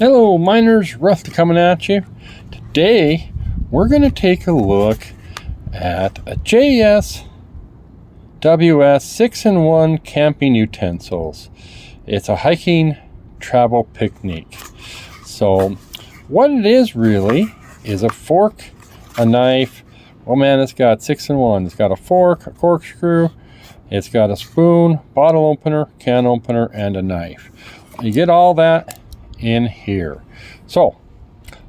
Hello miners, Rusty coming at you. Today we're going to take a look at a JSWS 6-in-1 camping utensils. It's a hiking travel picnic. So what it is really is a fork, a knife. Oh man, it's got 6-in-1. It's got a fork, a corkscrew, it's got a spoon, bottle opener, can opener, and a knife. You get all that in here. So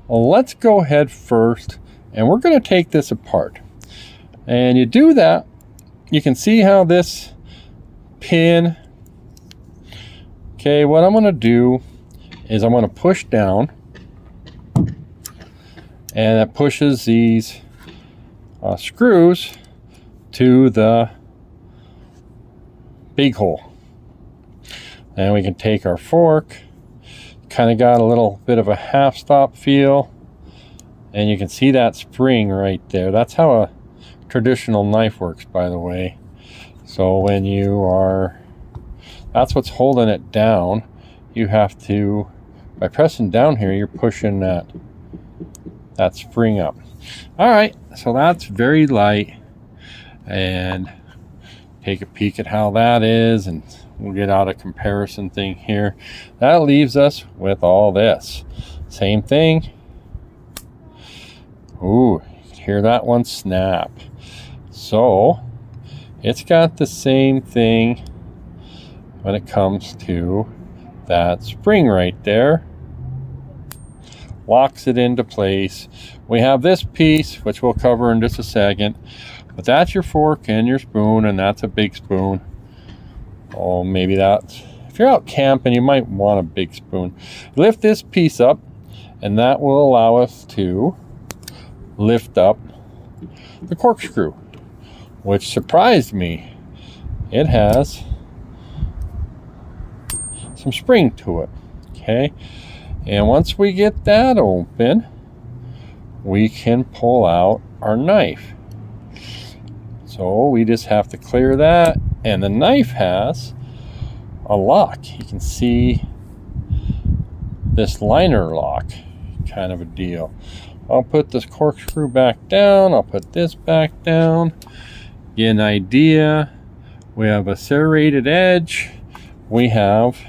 let's go ahead first and we're going to take this apart. And you do that, you can see how this pin, okay, what I'm going to do is I'm going to push down, and it pushes these screws to the big hole. And we can take our fork, kind of got a little bit of a half stop feel, and you can see that spring right there. That's how a traditional knife works, by the way. So when you are, that's what's holding it down. You have to, by pressing down here, you're pushing that spring up. All right, so that's very light, and take a peek at how that is, and we'll get out a comparison thing here. That leaves us with all this. Same thing. Ooh, you can hear that one snap. So it's got the same thing when it comes to that spring right there. Locks it into place. We have this piece, which we'll cover in just a second, but that's your fork and your spoon, and that's a big spoon. Oh, maybe that's, if you're out camping, you might want a big spoon. Lift this piece up, and that will allow us to lift up the corkscrew, which surprised me. It has some spring to it, okay? And once we get that open, we can pull out our knife. So we just have to clear that, and the knife has a lock. You can see this liner lock kind of a deal. I'll put this corkscrew back down. I'll put this back down. Get an idea. We have a serrated edge. We have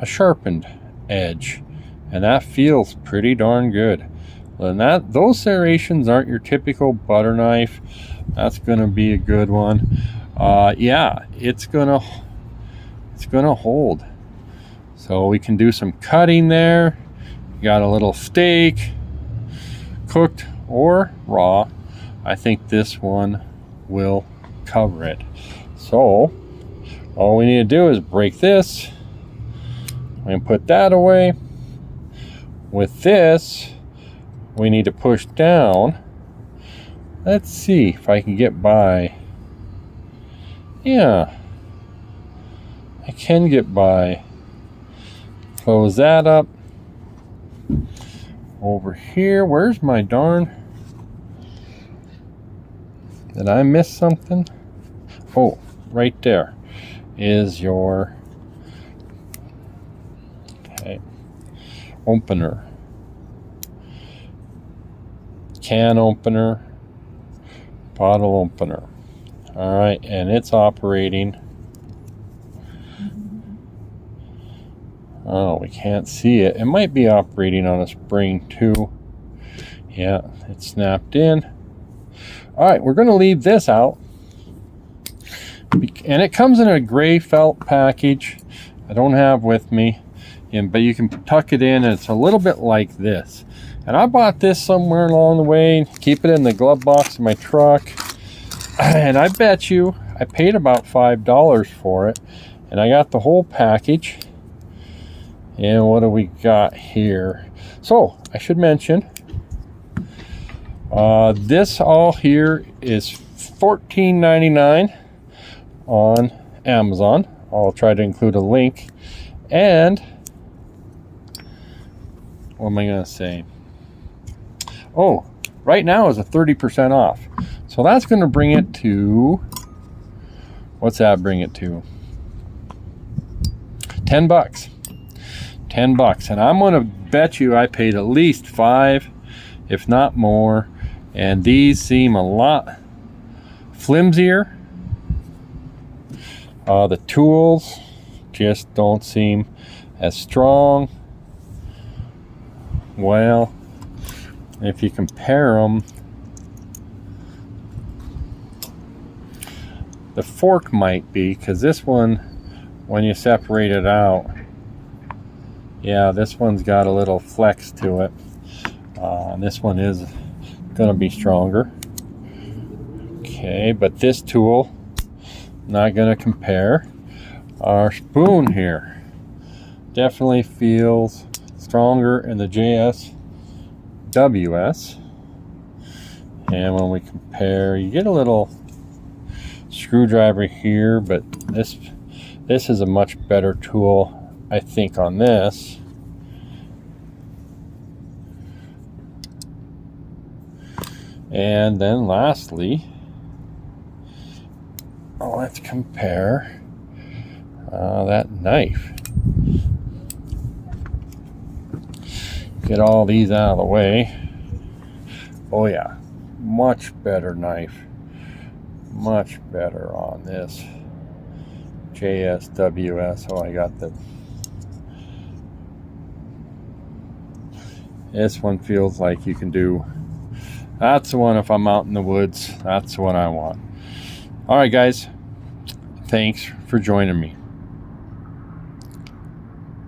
a sharpened edge, and that feels pretty darn good. And those serrations aren't your typical butter knife. That's gonna be a good one. Yeah, it's gonna hold. So we can do some cutting there. Got a little steak, cooked or raw. I think this one will cover it. So all we need to do is break this and put that away. With this, we need to push down. Let's see if I can get by. Yeah, I can get by. Close that up. Over here, where's my darn? Did I miss something? Oh, right there is your opener. Can opener, bottle opener. All right, and it's operating. Oh, we can't see it. It might be operating on a spring too. Yeah, it's snapped in. All right, we're going to leave this out. And it comes in a gray felt package. I don't have with me, but you can tuck it in, and it's a little bit like this. And I bought this somewhere along the way, keep it in the glove box of my truck. And I bet you I paid about $5 for it. And I got the whole package. And what do we got here? So I should mention, this all here is $14.99 on Amazon. I'll try to include a link. And what am I going to say? Oh, right now is a 30% off. So that's going to bring it to, what's that bring it to? $10. $10, and I'm gonna bet you I paid at least $5, if not more. And these seem a lot flimsier. The tools just don't seem as strong. Well, if you compare them, the fork might be, because this one, when you separate it out, yeah, this one's got a little flex to it. This one is gonna be stronger. Okay, but this tool, not gonna compare. Our spoon here definitely feels stronger in the JSWS. And when we compare, you get a little screwdriver here, but this is a much better tool, I think, on this. And then lastly, let's compare that knife. Get all these out of the way. Oh yeah, much better knife. Much better on this JSWS. Oh, I got this one feels like you can do. That's the one, if I'm out in the woods, that's the one I want. All right, guys. Thanks for joining me.